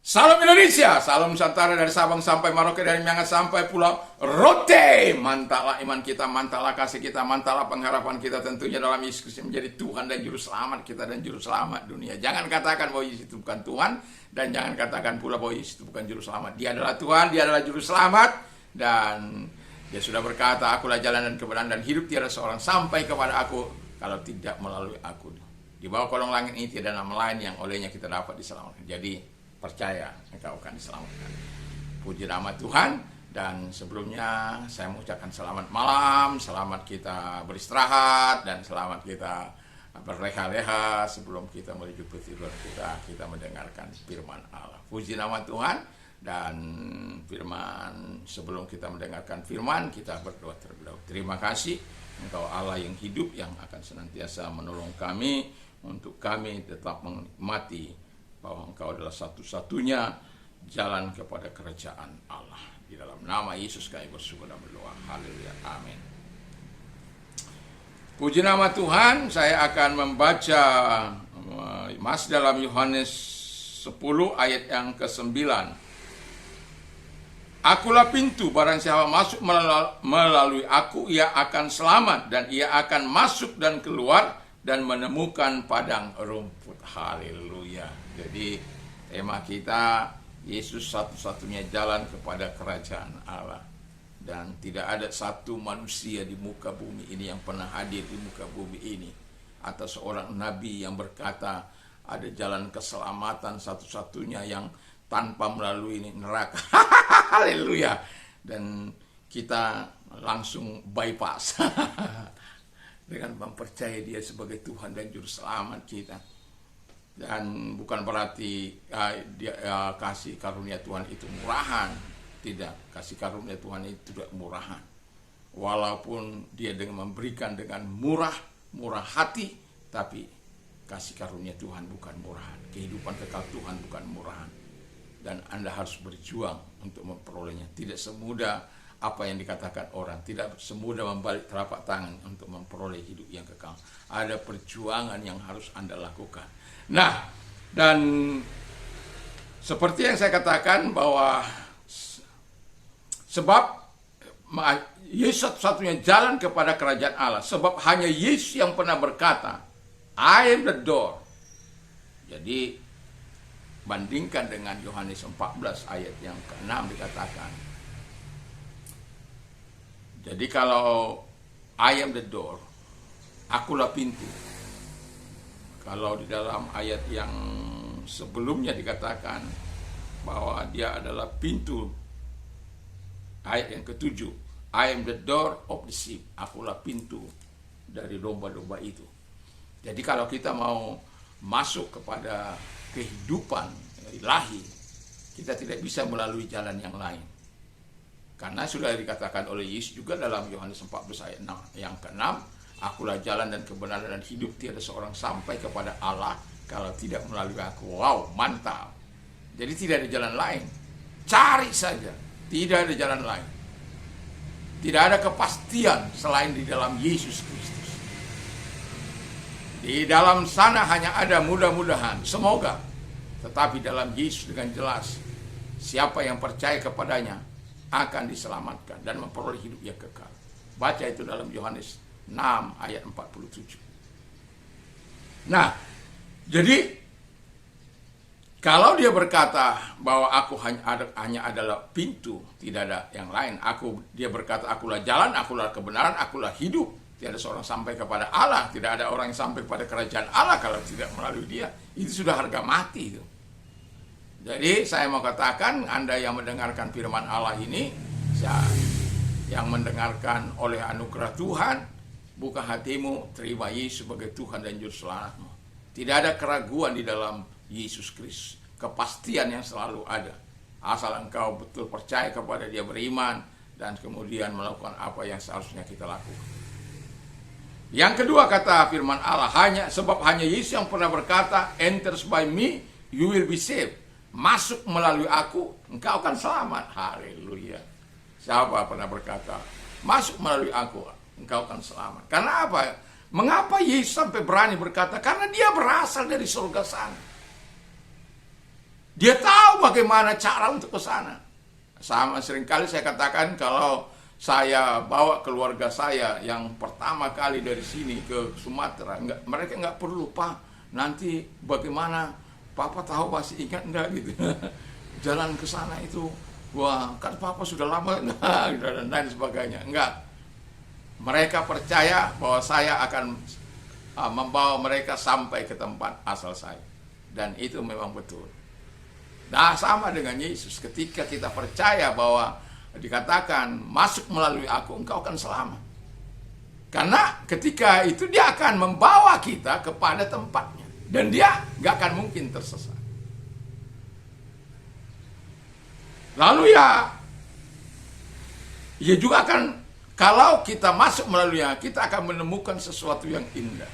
Salam Indonesia, salam Nusantara dari Sabang sampai Merauke, dari Miangas sampai Pulau Rote. Mantaplah iman kita, mantaplah kasih kita, mantaplah pengharapan kita tentunya dalam Yesus Kristus menjadi Tuhan dan Juru Selamat kita dan Juru Selamat dunia. Jangan katakan bahwa Yesus itu bukan Tuhan, dan jangan katakan pula bahwa Yesus itu bukan Juru Selamat. Dia adalah Tuhan, Dia adalah Juru Selamat, dan Dia sudah berkata, akulah jalan dan kebenaran dan hidup, tiada seorang sampai kepada aku kalau tidak melalui aku. Di bawah kolong langit ini tidak ada nama lain yang olehnya kita dapat diselamatkan. Jadi percaya engkau akan diselamatkan. Puji nama Tuhan. Dan sebelumnya saya mengucapkan selamat malam, selamat kita beristirahat, dan selamat kita berleha-leha sebelum kita menuju tidur kita mendengarkan firman Allah. Puji nama Tuhan. Dan firman, sebelum kita mendengarkan firman, kita berdoa terlebih dahulu. Terima kasih Engkau Allah yang hidup, yang akan senantiasa menolong kami untuk kami tetap menikmati bahwa Engkau adalah satu-satunya jalan kepada kerajaan Allah. Di dalam nama Yesus kami bersyukur dan berdoa. Haleluya. Amin. Puji nama Tuhan. Saya akan membaca masih dalam Yohanes 10 ayat yang ke-9. Akulah pintu, barang siapa masuk melalui aku, ia akan selamat, dan ia akan masuk dan keluar dan menemukan padang rumput. Haleluya. Jadi tema kita, Yesus satu-satunya jalan kepada kerajaan Allah. Dan tidak ada satu manusia di muka bumi ini yang pernah hadir di muka bumi ini, atau seorang nabi yang berkata ada jalan keselamatan satu-satunya yang tanpa melalui neraka. Haleluya. Dan kita langsung bypass dengan mempercayai Dia sebagai Tuhan dan Juru Selamat kita. Dan bukan berarti kasih karunia Tuhan itu murahan. Tidak, kasih karunia Tuhan itu tidak murahan. Walaupun Dia dengan memberikan dengan murah hati, tapi kasih karunia Tuhan bukan murahan. Kehidupan kekal Tuhan bukan murahan. Dan Anda harus berjuang untuk memperolehnya. Tidak semudah apa yang dikatakan orang, tidak semudah membalik telapak tangan untuk memperoleh hidup yang kekal. Ada perjuangan yang harus Anda lakukan. Nah, dan seperti yang saya katakan bahwa sebab Yesus satu-satunya jalan kepada kerajaan Allah. Sebab hanya Yesus yang pernah berkata, I am the door. Jadi bandingkan dengan Yohanes 14 ayat yang ke-6 dikatakan. Jadi kalau I am the door, akulah pintu. Kalau di dalam ayat yang sebelumnya dikatakan bahwa Dia adalah pintu, ayat yang ke-7, I am the door of the sheep. Akulah pintu dari domba-domba itu. Jadi kalau kita mau masuk kepada kehidupan ilahi, kita tidak bisa melalui jalan yang lain. Karena sudah dikatakan oleh Yesus juga dalam Yohanes 14 ayat 6, yang ke-6, akulah jalan dan kebenaran dan hidup, tiada seorang sampai kepada Allah kalau tidak melalui aku. Wow, mantap. Jadi tidak ada jalan lain. Cari saja, tidak ada jalan lain. Tidak ada kepastian selain di dalam Yesus Kristus. Di dalam sana hanya ada mudah-mudahan, semoga. Tetapi dalam Yesus dengan jelas, siapa yang percaya kepadanya akan diselamatkan dan memperoleh hidup yang kekal. Baca itu dalam Yohanes 6 ayat 47. Nah, jadi kalau Dia berkata bahwa aku hanya adalah pintu, tidak ada yang lain. Dia berkata, akulah jalan, akulah kebenaran, akulah hidup. Tidak ada seorang sampai kepada Allah. Tidak ada orang yang sampai kepada kerajaan Allah kalau tidak melalui Dia. Itu sudah harga mati itu. Jadi saya mau katakan, Anda yang mendengarkan firman Allah ini, yang mendengarkan oleh anugerah Tuhan, buka hatimu, terima Yesus sebagai Tuhan dan Juru Selamatmu. Tidak ada keraguan di dalam Yesus Kristus. Kepastian yang selalu ada. Asal engkau betul percaya kepada Dia, beriman, dan kemudian melakukan apa yang seharusnya kita lakukan. Yang kedua kata firman Allah, sebab hanya Yesus yang pernah berkata, enters by me, you will be saved. Masuk melalui aku, engkau akan selamat. Haleluya. Siapa pernah berkata, masuk melalui aku, engkau akan selamat. Karena apa? Mengapa Yesus sampai berani berkata? Karena Dia berasal dari surga sana. Dia tahu tahu bagaimana cara untuk ke sana. Sama seringkali saya katakan, kalau saya bawa keluarga saya yang pertama kali dari sini ke Sumatera, mereka nggak perlu, Pak, nanti bagaimana, Papa tahu pasti ingat enggak gitu. Jalan ke sana itu, wah kan Papa sudah lama dan lain sebagainya. Enggak. Mereka percaya bahwa saya akan membawa mereka sampai ke tempat asal saya. Dan itu memang betul. Nah, sama dengan Yesus, ketika kita percaya bahwa dikatakan masuk melalui aku, engkau akan selamat. Karena ketika itu dia akan membawa kita kepada tempatnya. Dan dia gak akan mungkin tersesat. Lalu ya juga akan, kalau kita masuk melaluinya, kita akan menemukan sesuatu yang indah.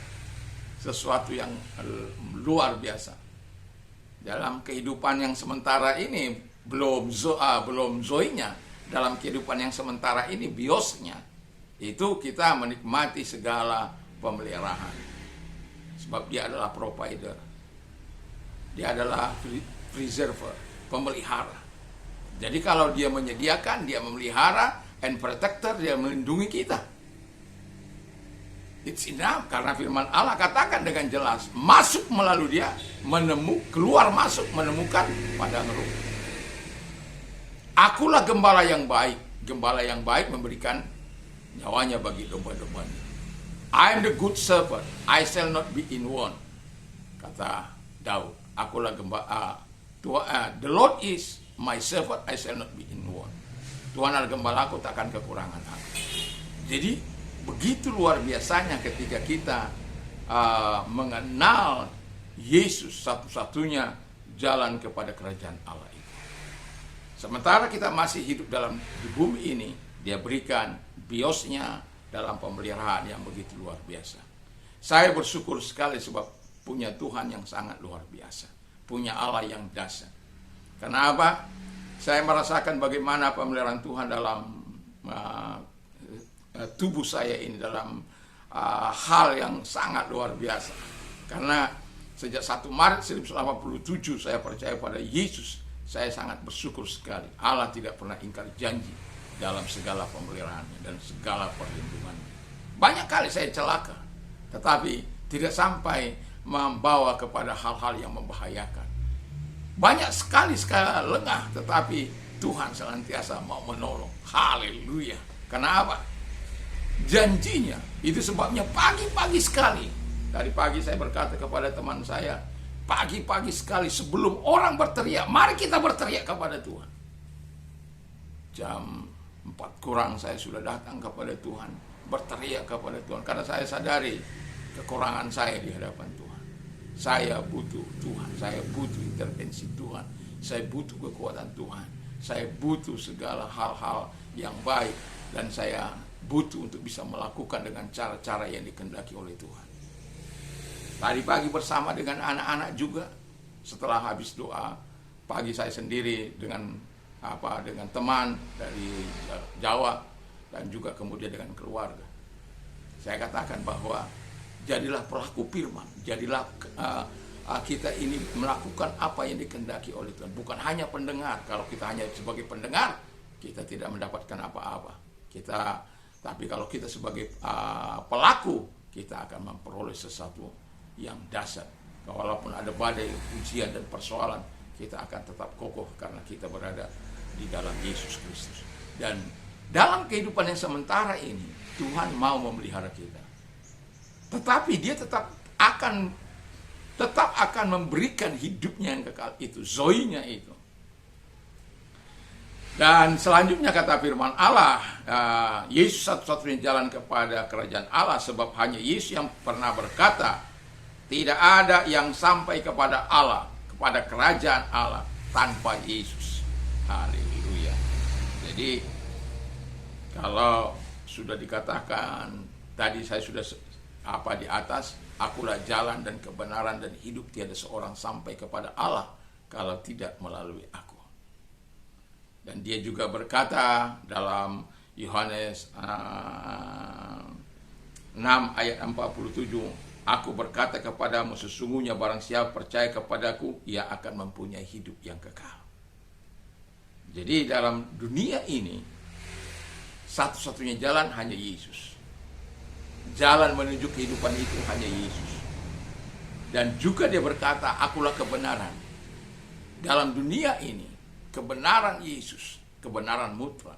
Sesuatu yang luar biasa. Dalam kehidupan yang sementara ini, belum zoinya, dalam kehidupan yang sementara ini, biosnya, itu kita menikmati segala pemeliharaan. Sebab dia adalah provider. Dia adalah preserver, pemelihara. Jadi kalau dia menyediakan, dia memelihara, and protector, dia melindungi kita. It's enough, karena firman Allah katakan dengan jelas, masuk melalui dia, keluar masuk menemukan padang rumput. Akulah gembala yang baik. Gembala yang baik memberikan nyawanya bagi domba-dombanya. I am the good shepherd, I shall not be in want. Kata Daud, akulah gembala, the Lord is my shepherd, I shall not be in want. Tuhan adalah gembala aku, takkan kekurangan aku. Jadi begitu luar biasanya ketika kita mengenal Yesus, satu-satunya jalan kepada kerajaan Allah itu. Sementara kita masih hidup di bumi ini, dia berikan biosnya dalam pemeliharaan yang begitu luar biasa. Saya bersyukur sekali sebab punya Tuhan yang sangat luar biasa, punya Allah yang dahsyat. Kenapa? Saya merasakan bagaimana pemeliharaan Tuhan dalam tubuh saya ini, dalam hal yang sangat luar biasa. Karena sejak 1 Maret 1987 saya percaya pada Yesus. Saya sangat bersyukur sekali. Allah tidak pernah ingkar janji dalam segala pemeliharaannya dan segala perlindungannya. Banyak kali saya celaka, tetapi tidak sampai membawa kepada hal-hal yang membahayakan. Banyak sekali lengah, tetapi Tuhan senantiasa mau menolong. Haleluya. Kenapa? Janjinya. Itu sebabnya pagi-pagi sekali, tadi pagi saya berkata kepada teman saya, pagi-pagi sekali sebelum orang berteriak, mari kita berteriak kepada Tuhan. Jam 4 kurang saya sudah datang kepada Tuhan, berteriak kepada Tuhan, karena saya sadari kekurangan saya di hadapan Tuhan. Saya butuh Tuhan, saya butuh intervensi Tuhan, saya butuh kekuatan Tuhan, saya butuh segala hal-hal yang baik, dan saya butuh untuk bisa melakukan dengan cara-cara yang dikehendaki oleh Tuhan. Tadi pagi bersama dengan anak-anak juga, setelah habis doa pagi saya sendiri dengan teman dari Jawa dan juga kemudian dengan keluarga. Saya katakan bahwa jadilah pelaku firman, jadilah kita ini melakukan apa yang dikehendaki oleh Tuhan, bukan hanya pendengar. Kalau kita hanya sebagai pendengar, kita tidak mendapatkan apa-apa. Tapi kalau kita sebagai pelaku, kita akan memperoleh sesuatu yang dahsyat. Walaupun ada badai, ujian dan persoalan, kita akan tetap kokoh karena kita berada di dalam Yesus Kristus. Dan dalam kehidupan yang sementara ini, Tuhan mau memelihara kita. Tetapi dia tetap akan memberikan hidupnya yang kekal itu, zoinya itu. Dan selanjutnya kata firman Allah, Yesus satu-satunya jalan kepada kerajaan Allah, sebab hanya Yesus yang pernah berkata, tidak ada yang sampai kepada Allah, kepada kerajaan Allah tanpa Yesus. Haleluya. Jadi kalau sudah dikatakan tadi, saya sudah di atas, akulah jalan dan kebenaran dan hidup, tiada seorang sampai kepada Allah kalau tidak melalui aku. Dan dia juga berkata dalam Yohanes 6 ayat 47, aku berkata kepadamu, sesungguhnya barang siapa percaya kepadaku, ia akan mempunyai hidup yang kekal. Jadi dalam dunia ini satu-satunya jalan hanya Yesus. Jalan menuju kehidupan itu hanya Yesus. Dan juga dia berkata, akulah kebenaran. Dalam dunia ini, kebenaran Yesus, kebenaran mutlak.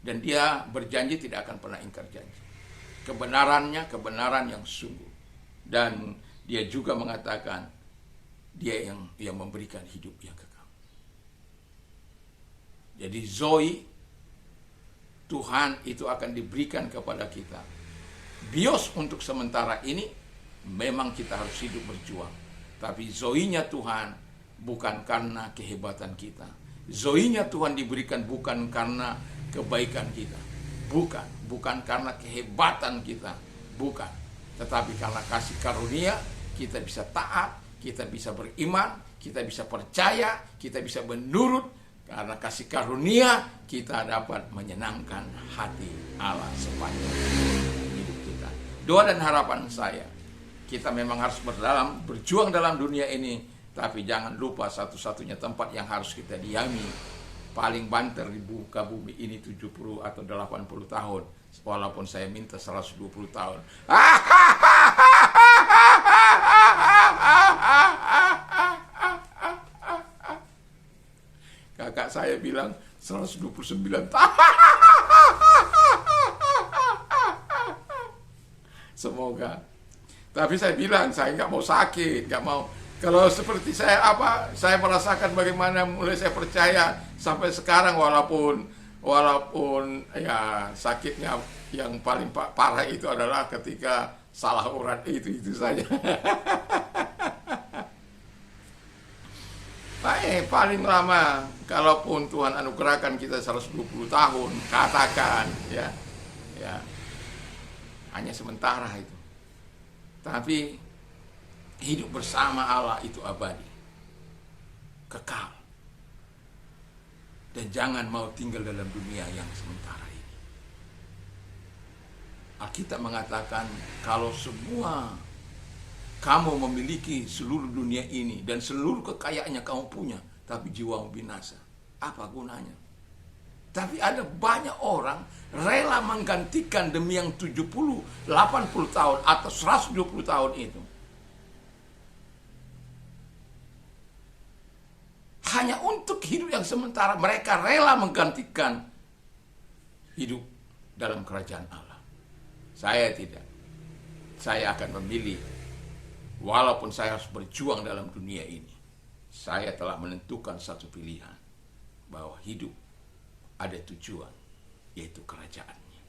Dan dia berjanji tidak akan pernah ingkar janji. Kebenarannya, kebenaran yang sungguh. Dan dia juga mengatakan, dia yang memberikan hidup yang kekal. Jadi Zoe, Tuhan itu akan diberikan kepada kita. Bios untuk sementara ini, memang kita harus hidup berjuang. Tapi Zoe-nya Tuhan bukan karena kehebatan kita. Zoe-nya Tuhan diberikan bukan karena kebaikan kita. Bukan karena kehebatan kita. Bukan. Tetapi karena kasih karunia, kita bisa taat, kita bisa beriman, kita bisa percaya, kita bisa menurut. Karena kasih karunia, kita dapat menyenangkan hati Allah sepanjang hidup kita. Doa dan harapan saya, kita memang harus berjuang dalam dunia ini, tapi jangan lupa satu-satunya tempat yang harus kita diami, paling banter di muka bumi ini 70 atau 80 tahun, walaupun saya minta 120 tahun. Kakak saya bilang 129 tahun. Semoga. Tapi saya bilang saya nggak mau sakit, nggak mau. Kalau seperti saya merasakan bagaimana mulai saya percaya sampai sekarang, walaupun ya sakitnya yang paling parah itu adalah ketika salah urat itu saja. Paling lama, kalaupun Tuhan anugerahkan kita 120 tahun, katakan ya hanya sementara itu. Tapi hidup bersama Allah itu abadi, kekal. Dan jangan mau tinggal dalam dunia yang sementara ini. Alkitab mengatakan, kalau semua kamu memiliki seluruh dunia ini dan seluruh kekayaannya kamu punya, tapi jiwamu binasa, apa gunanya? Tapi ada banyak orang rela menggantikan demi yang 70, 80 tahun atau 120 tahun itu. Hanya untuk hidup yang sementara, mereka rela menggantikan hidup dalam kerajaan Allah. Saya tidak. Saya akan memilih, walaupun saya harus berjuang dalam dunia ini, saya telah menentukan satu pilihan, bahwa hidup ada tujuan, yaitu kerajaannya.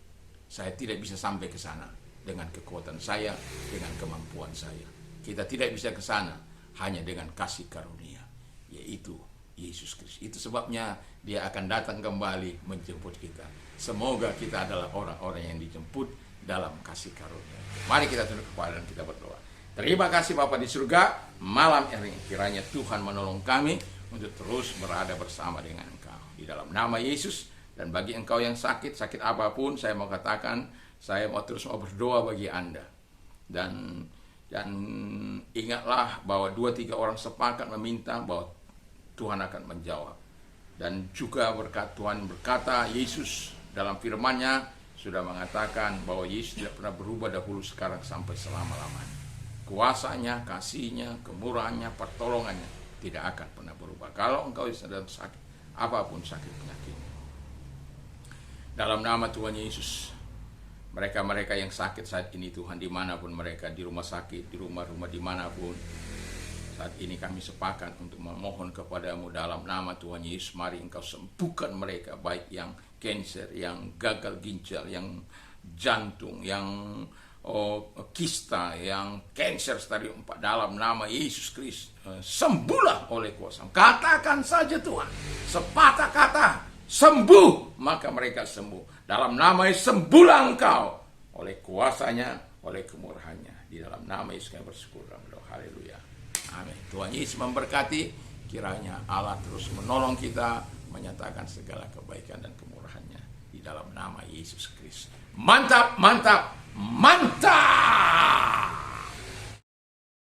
Saya tidak bisa sampai ke sana dengan kekuatan saya, dengan kemampuan saya. Kita tidak bisa ke sana hanya dengan kasih karunia, yaitu Yesus Kristus. Itu sebabnya dia akan datang kembali menjemput kita. Semoga kita adalah orang-orang yang dijemput dalam kasih karunia. Mari kita tunduk kepala dan kita berdoa. Terima kasih Bapa di surga, malam ini kiranya Tuhan menolong kami untuk terus berada bersama dengan Engkau. Di dalam nama Yesus, dan bagi engkau yang sakit apapun, saya mau katakan, saya mau terus berdoa bagi Anda. Dan ingatlah bahwa 2-3 orang sepakat meminta, bahwa Tuhan akan menjawab. Dan juga Tuhan berkata, Yesus dalam firman-Nya sudah mengatakan bahwa Yesus tidak pernah berubah dahulu, sekarang, sampai selama-lamanya. Kuasanya, kasihnya, kemurahannya, pertolongannya tidak akan pernah berubah. Kalau engkau sedang sakit, apapun sakit penyakitnya, dalam nama Tuhan Yesus, mereka-mereka yang sakit saat ini Tuhan, dimanapun mereka, di rumah sakit, di rumah-rumah, dimanapun, saat ini kami sepakat untuk memohon kepadamu dalam nama Tuhan Yesus. Mari engkau sembuhkan mereka, baik yang kanker, yang gagal ginjal, yang jantung, yang kista, yang kanker stadium 4, dalam nama Yesus Kristus. Sembuhlah oleh kuasa. Katakan saja Tuhan, sepatah kata sembuh, maka mereka sembuh. Dalam nama Yesus, sembuhlah engkau oleh kuasanya, oleh kemurahannya. Di dalam nama Yesus kami bersyukur dan berdoa. Haleluya. Amin. Tuhan Yesus memberkati. Kiranya Allah terus menolong kita, menyatakan segala kebaikan dan kemurahannya di dalam nama Yesus Kristus. Mantap, mantap, mantap.